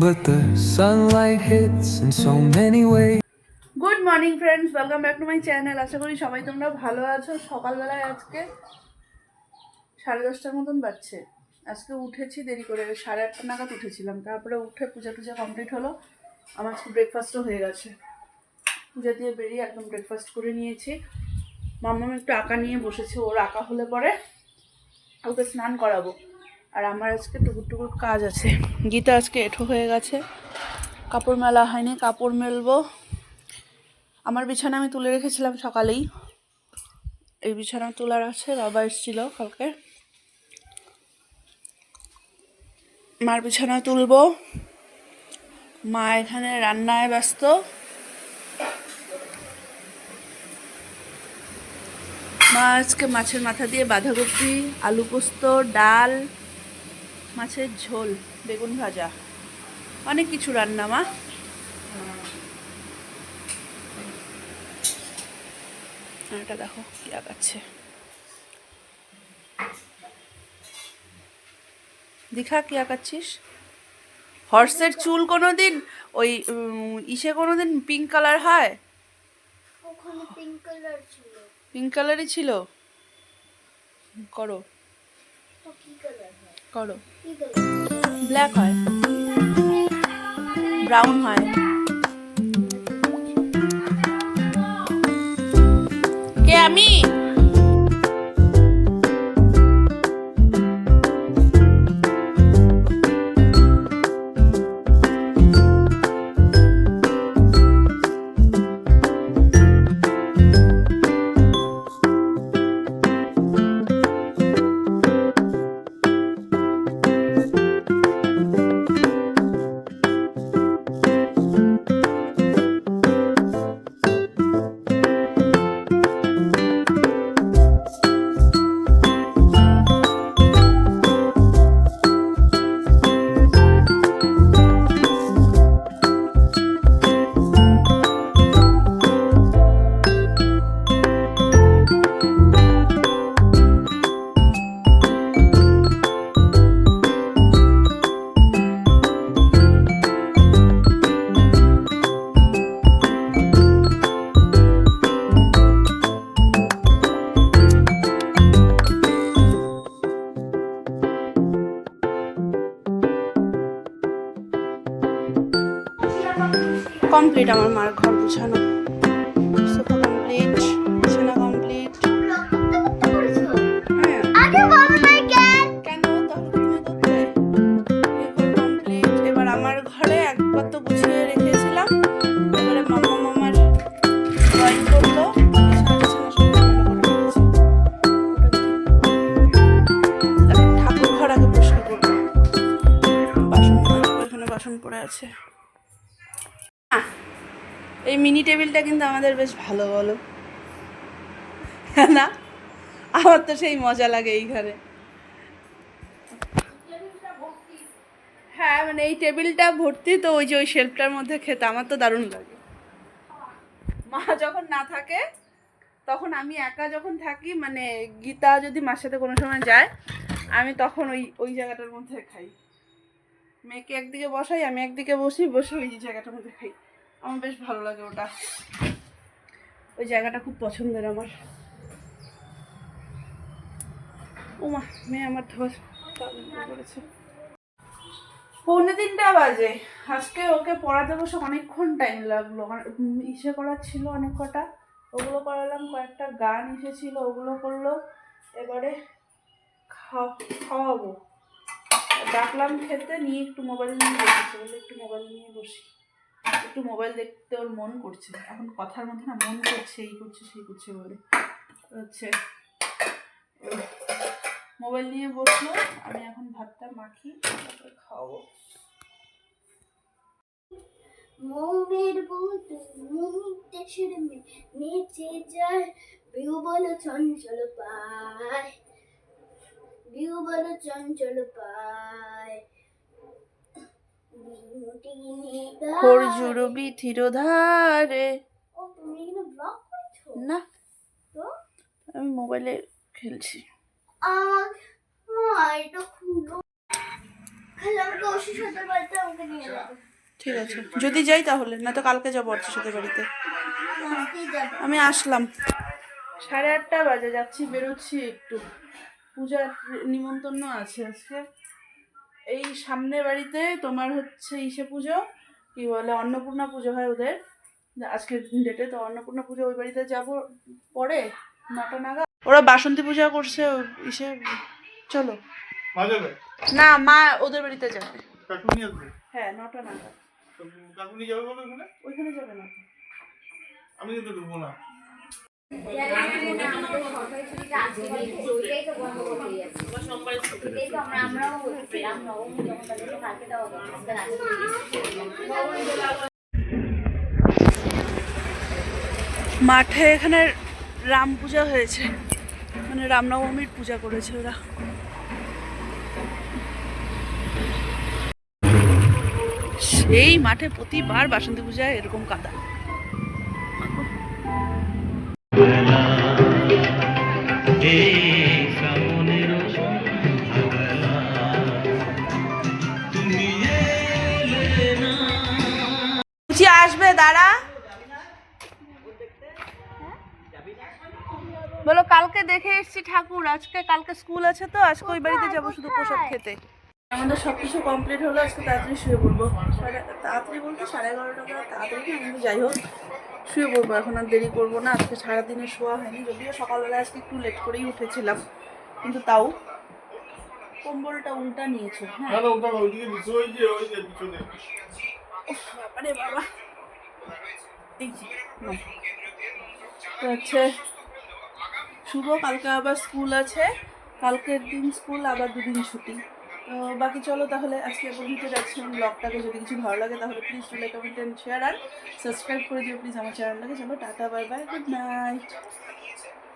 but the sunlight hits in so many ways. Good morning friends, welcome back to my channel. আশা করি সবাই তোমরা ভালো আছো। সকালবেলায় আজকে 10:30টার মতন বাজছে। আজকে উঠেছি দেরি করে, 8:30 নাগাদ উঠেছিলাম। তারপরে উঠে পূজা টুজা কমপ্লিট হলো। আমার আজকে ব্রেকফাস্টও হয়ে গেছে। পূজা দিয়ে বেরিয়ে একদম ব্রেকফাস্ট করে নিয়েছি। মাম্মাম একটু আঁকা নিয়ে বসেছে, ওর আঁকা হলে পরে ওকে স্নান করাবো। আর আমার আজকে টুকুর টুকুর কাজ আছে। গীতা আজকে এঁঠো হয়ে গেছে, কাপড় মেলা হয়নি, কাপড় মেলবো। আমার বিছানা আমি তুলে রেখেছিলাম সকালেই, এই বিছানা তোলার আছে। বাবা এসেছিল কালকে, মার বিছানা তুলবো। মা এখানে রান্নায় ব্যস্ত। মা আজকে মাছের মাথা দিয়ে বাঁধাকপি, আলু পোস্ত, ডাল, মাছের ঝোল, বেগুন ভাজা, অনেক কিছু রান্না মা। এটা দেখো কি আগাচ্ছে। দেখা কি আঁকাচ্ছিস? হর্সের চুল কোনোদিন ওই ইসে কোনোদিন পিঙ্ক কালার হয়? ওখানে পিঙ্ক কালার ছিল। পিঙ্ক কালারই ছিল। করো তো কি কালার হয়? করো। কি কালার? ব্ল্যাক হয়, ব্রাউন হয়। কে আমি? কমপ্লিট আমার মার ঘর গুছানো, সোফা কমপ্লিট, বিছানা কমপ্লিট। হ্যাঁ, আগে বলো না কেন? কেন তাহলে তুমি করতে? এই ঘর কমপ্লিট। এবার আমার ঘরে একবার তো গুছিয়ে রেখেছিলাম, এবারে মাম্মা মামার ড্রয়িং করলো, বিছানা টিছানা সব এলোমেলো করে রেখেছি। ওটা ঠাকুর ঘর আগে পরিষ্কার করবো। বাসন মাজবো, এখানে বাসন পড়ে আছে। এই মিনি টেবিলটা কিন্তু আমাদের বেশ ভালো, বলো না? আমার তো সেই মজা লাগে এই ঘরে। হ্যাঁ, মানে এই টেবিলটা ভর্তি তো, ওই যে ওই শেলফটার মধ্যে খেতে আমার তো দারুণ লাগে। মা যখন না থাকে তখন, আমি একা যখন থাকি, মানে গীতা যদি মার সাথে কোনো সময় যায়, আমি তখন ওই ওই জায়গাটার মধ্যে খাই। মেয়েকে একদিকে বসাই, আমি একদিকে বসি, বসে ওই জায়গাটার মধ্যে খাই। আমার বেশ ভালো লাগে ওটা, ওই জায়গাটা খুব পছন্দের আমার। ওমা, মেয়ে আমার ধর করেছে। 2:45 বাজে। আজকে ওকে পড়াতে বসে অনেকক্ষণ টাইম লাগলো। ইসে করার ছিল অনেক কটা, ওগুলো করালাম। কয়েকটা গান এসেছিল, ওগুলো করলো। এবারে খাওয়াবো, ডাকলাম খেতে, নিয়ে একটু মোবাইল নিয়ে বসেছে। বলে একটু মোবাইল নিয়ে বসি, একটু মোবাইল দেখতে ওর মন করছে। এখন কথার মধ্যে না মন করছে, এই করছে সেই করছে বলে হচ্ছে। মোবাইল নিয়ে বসলো, আমি এখন ভাতটা মাখি, তারপরে খাওয়াবো। মৌমের বুত দেশের নেচে যায়, বিউ বলো চঞ্চল পায়, বিউ বলো চঞ্চল পায়। খোর জুড়বি থিরোধারে। ও, তুমি এখানে ব্লগ করছো? না, তো আমি মোবাইলে খেলছি। আমার মা এটা খুলো। খালি আমাকে ওষুধ সাথে বাড়িতে আমাকে নিয়ে যাবে। ঠিক আছে, যদি যাই তাহলে, না তো কালকে যাবো অর্চের সাথে বাড়িতে। আজকেই যাবে। আমি আসলাম 8:30 বাজে, যাচ্ছি, বেরোচ্ছি একটু, পূজার নিমন্ত্রণ আছে আজকে। এই সামনে বাড়িতে তোমার হচ্ছে ইসে পুজো, কি বলে, অন্নপূর্ণা পুজো হয় ওদের আজকের ডেটে, তো অন্নপূর্ণা পুজো ওই বাড়িতে যাব পরে 9টা নাগাদ। ওরা বাসন্তী পূজা করছে ইসে, চলো। মা যাবে? না, মা ওদের বাড়িতে যাবে। কাকুনি আসবে? হ্যাঁ, 9টা নাগাদ। তো কাকুনি যাবে বলে ওখানে? ওইখানে যাবে না? আমি কিন্তু ঢুকবো না। মাঠে এখানে রাম পূজা হয়েছে, মানে রামনবমীর পূজা করেছে ওরা। সেই মাঠে প্রতিবার বাসন্তী পূজায় এরকম কাদা। আসবে, দাঁড়া। বলো, কালকে দেখে এসেছি ঠাকুর, কালকে স্কুল আছে, তো আজকে ওই বাড়িতে যাবো শুধু প্রসাদ খেতে। আমাদের সবকিছু কমপ্লিট হলো, আজকে তাড়াতাড়ি শুয়ে পড়বো। তাড়াতাড়ি বলতে 11:30 করে, তাড়াতাড়ি না, কিন্তু যাই হোক শুয়ে পড়বো, এখন আর দেরি করবো না। আজকে সারাদিনে শোয়া হয়নি, যদিও সকালবেলা আজকে একটু লেট করেই উঠেছিলাম, কিন্তু তাও কম্বলটা উল্টা নিয়েছে। হ্যাঁ, না না, ওটা ওইদিকে নিচে, ওই যে পিছনে। বাবারে বাবা, দেখি না। তো হচ্ছে শুভ কালকে আবার স্কুল আছে, কালকের দিন স্কুল, আবার 2 দিন ছুটি। তো বাকি চলো তাহলে আজকে পর্যন্ত যাচ্ছি। ব্লগটাকে যদি কিছু ভালো লাগে তাহলে please do like, comment and share, আর সাবস্ক্রাইব করে দিও প্লিজ আমার চ্যানেলটাকে। চলো, টাটা, বাই বাই, গুড নাইট।